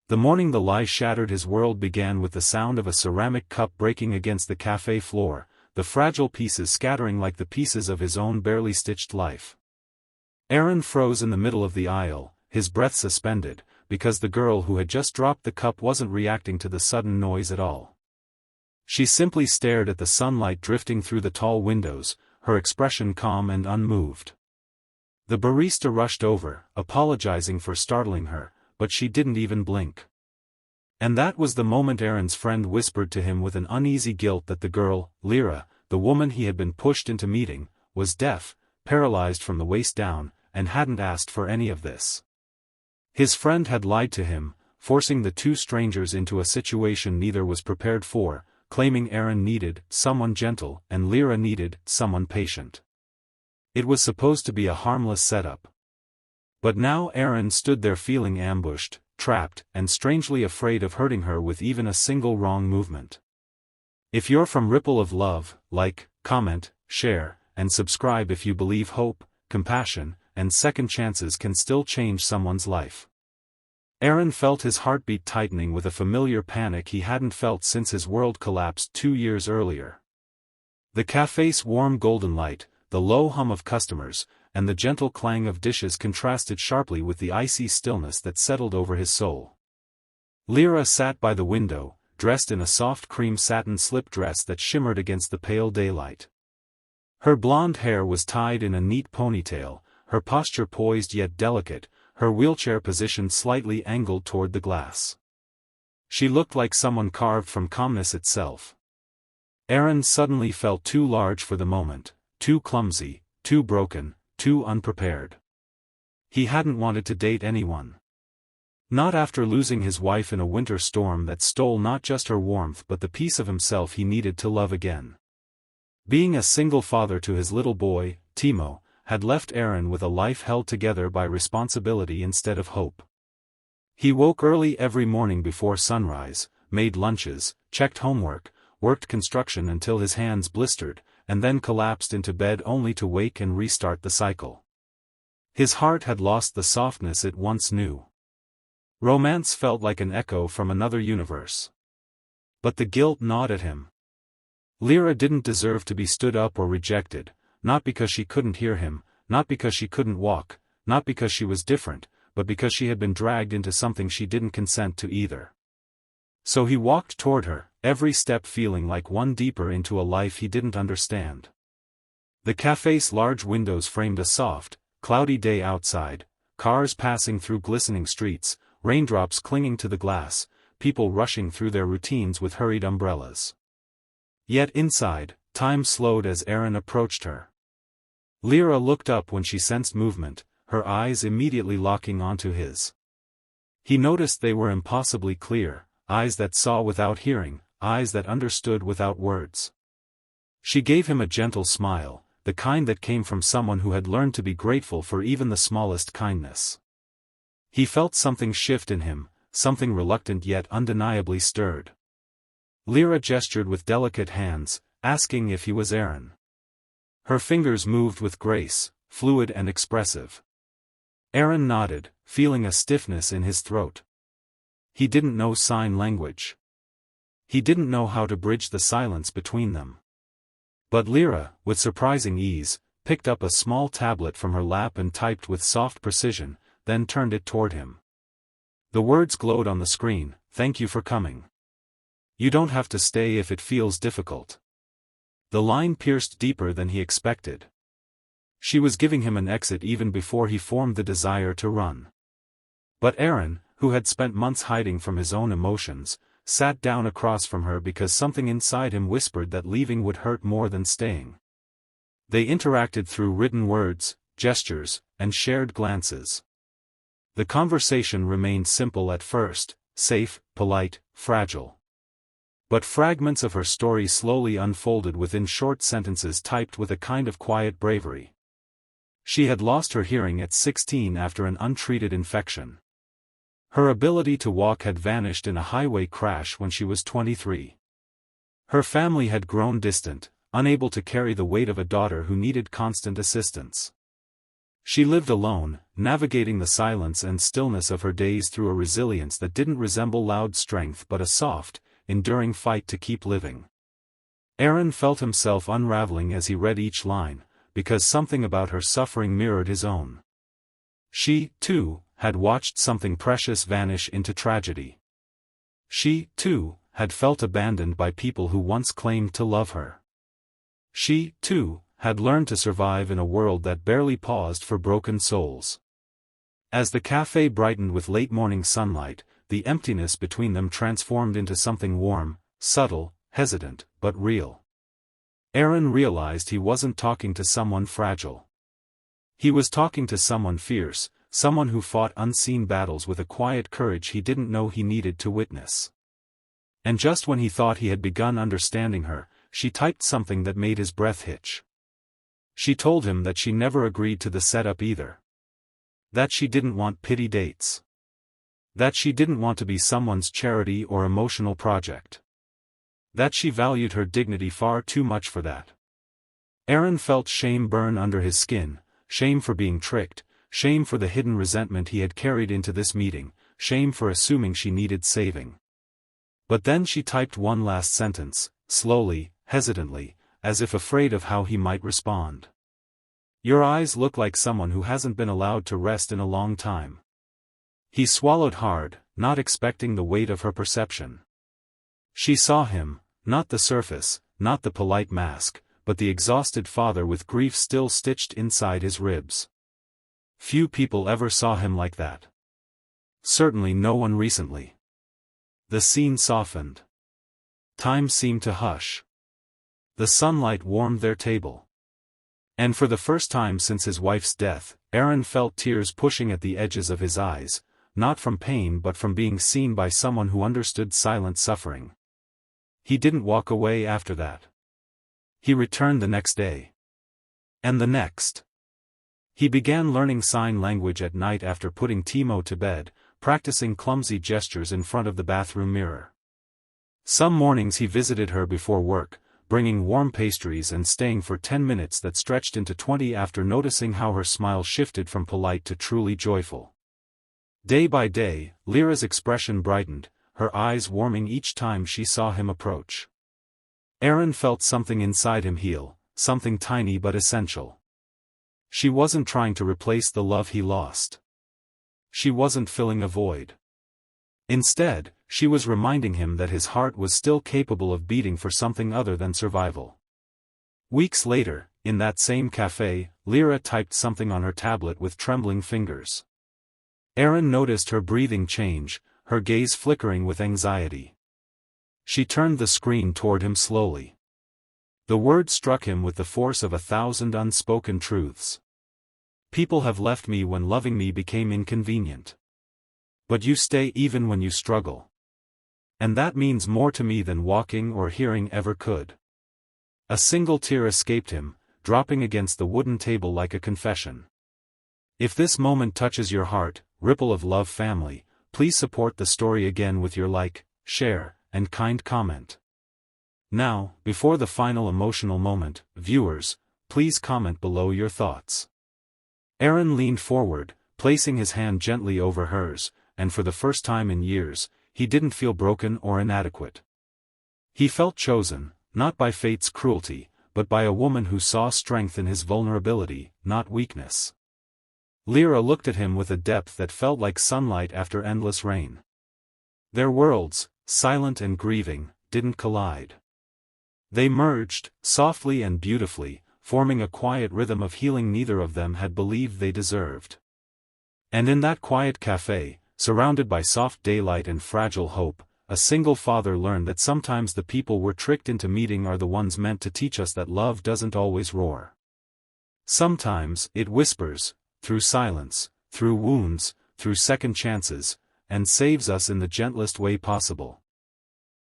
The morning the lie shattered his world began with the sound of a ceramic cup breaking against the cafe floor, the fragile pieces scattering like the pieces of his own barely stitched life. Aaron froze in the middle of the aisle, his breath suspended, because the girl who had just dropped the cup wasn't reacting to the sudden noise at all. She simply stared at the sunlight drifting through the tall windows, her expression calm and unmoved. The barista rushed over, apologizing for startling her, but she didn't even blink. And that was the moment Aaron's friend whispered to him with an uneasy guilt that the girl, Lyra, the woman he had been pushed into meeting, was deaf, paralyzed from the waist down, and hadn't asked for any of this. His friend had lied to him, forcing the two strangers into a situation neither was prepared for, claiming Aaron needed someone gentle and Lyra needed someone patient. It was supposed to be a harmless setup. But now Aaron stood there feeling ambushed, trapped, and strangely afraid of hurting her with even a single wrong movement. If you're from Ripple of Love, like, comment, share, and subscribe if you believe hope, compassion, and second chances can still change someone's life. Aaron felt his heartbeat tightening with a familiar panic he hadn't felt since his world collapsed 2 years earlier. The cafe's warm golden light, the low hum of customers, and the gentle clang of dishes contrasted sharply with the icy stillness that settled over his soul. Lyra sat by the window, dressed in a soft cream satin slip dress that shimmered against the pale daylight. Her blonde hair was tied in a neat ponytail, her posture poised yet delicate, her wheelchair positioned slightly angled toward the glass. She looked like someone carved from calmness itself. Aaron suddenly felt too large for the moment, too clumsy, too broken, too unprepared. He hadn't wanted to date anyone. Not after losing his wife in a winter storm that stole not just her warmth but the piece of himself he needed to love again. Being a single father to his little boy, Timo, had left Aaron with a life held together by responsibility instead of hope. He woke early every morning before sunrise, made lunches, checked homework, worked construction until his hands blistered, and then collapsed into bed only to wake and restart the cycle. His heart had lost the softness it once knew. Romance felt like an echo from another universe. But the guilt gnawed at him. Lyra didn't deserve to be stood up or rejected, not because she couldn't hear him, not because she couldn't walk, not because she was different, but because she had been dragged into something she didn't consent to either. So he walked toward her, every step feeling like one deeper into a life he didn't understand. The cafe's large windows framed a soft, cloudy day outside, cars passing through glistening streets, raindrops clinging to the glass, people rushing through their routines with hurried umbrellas. Yet inside, time slowed as Aaron approached her. Lyra looked up when she sensed movement, her eyes immediately locking onto his. He noticed they were impossibly clear, eyes that saw without hearing, eyes that understood without words. She gave him a gentle smile, the kind that came from someone who had learned to be grateful for even the smallest kindness. He felt something shift in him, something reluctant yet undeniably stirred. Lyra gestured with delicate hands, asking if he was Aaron. Her fingers moved with grace, fluid and expressive. Aaron nodded, feeling a stiffness in his throat. He didn't know sign language. He didn't know how to bridge the silence between them. But Lyra, with surprising ease, picked up a small tablet from her lap and typed with soft precision, then turned it toward him. The words glowed on the screen, "Thank you for coming. You don't have to stay if it feels difficult." The line pierced deeper than he expected. She was giving him an exit even before he formed the desire to run. But Aaron, who had spent months hiding from his own emotions, sat down across from her because something inside him whispered that leaving would hurt more than staying. They interacted through written words, gestures, and shared glances. The conversation remained simple at first, safe, polite, fragile. But fragments of her story slowly unfolded within short sentences typed with a kind of quiet bravery. She had lost her hearing at 16 after an untreated infection. Her ability to walk had vanished in a highway crash when she was 23. Her family had grown distant, unable to carry the weight of a daughter who needed constant assistance. She lived alone, navigating the silence and stillness of her days through a resilience that didn't resemble loud strength but a soft, enduring fight to keep living. Aaron felt himself unraveling as he read each line, because something about her suffering mirrored his own. She, too, had watched something precious vanish into tragedy. She, too, had felt abandoned by people who once claimed to love her. She, too, had learned to survive in a world that barely paused for broken souls. As the cafe brightened with late-morning sunlight, the emptiness between them transformed into something warm, subtle, hesitant, but real. Aaron realized he wasn't talking to someone fragile. He was talking to someone fierce, someone who fought unseen battles with a quiet courage he didn't know he needed to witness. And just when he thought he had begun understanding her, she typed something that made his breath hitch. She told him that she never agreed to the setup either. That she didn't want pity dates. That she didn't want to be someone's charity or emotional project. That she valued her dignity far too much for that. Aaron felt shame burn under his skin, shame for being tricked, shame for the hidden resentment he had carried into this meeting, shame for assuming she needed saving. But then she typed one last sentence, slowly, hesitantly, as if afraid of how he might respond. Your eyes look like someone who hasn't been allowed to rest in a long time. He swallowed hard, not expecting the weight of her perception. She saw him, not the surface, not the polite mask, but the exhausted father with grief still stitched inside his ribs. Few people ever saw him like that. Certainly no one recently. The scene softened. Time seemed to hush. The sunlight warmed their table. And for the first time since his wife's death, Aaron felt tears pushing at the edges of his eyes, not from pain but from being seen by someone who understood silent suffering. He didn't walk away after that. He returned the next day. And the next. He began learning sign language at night after putting Timo to bed, practicing clumsy gestures in front of the bathroom mirror. Some mornings he visited her before work, bringing warm pastries and staying for 10 minutes that stretched into 20 after noticing how her smile shifted from polite to truly joyful. Day by day, Lyra's expression brightened, her eyes warming each time she saw him approach. Aaron felt something inside him heal, something tiny but essential. She wasn't trying to replace the love he lost. She wasn't filling a void. Instead, she was reminding him that his heart was still capable of beating for something other than survival. Weeks later, in that same cafe, Lyra typed something on her tablet with trembling fingers. Aaron noticed her breathing change, her gaze flickering with anxiety. She turned the screen toward him slowly. The word struck him with the force of 1,000 unspoken truths. People have left me when loving me became inconvenient. But you stay even when you struggle. And that means more to me than walking or hearing ever could. A single tear escaped him, dropping against the wooden table like a confession. If this moment touches your heart, Ripple of Love family, please support the story again with your like, share, and kind comment. Now, before the final emotional moment, viewers, please comment below your thoughts. Aaron leaned forward, placing his hand gently over hers, and for the first time in years, he didn't feel broken or inadequate. He felt chosen, not by fate's cruelty, but by a woman who saw strength in his vulnerability, not weakness. Lyra looked at him with a depth that felt like sunlight after endless rain. Their worlds, silent and grieving, didn't collide. They merged, softly and beautifully, forming a quiet rhythm of healing neither of them had believed they deserved. And in that quiet cafe, surrounded by soft daylight and fragile hope, a single father learned that sometimes the people we're tricked into meeting are the ones meant to teach us that love doesn't always roar. Sometimes, it whispers, through silence, through wounds, through second chances, and saves us in the gentlest way possible.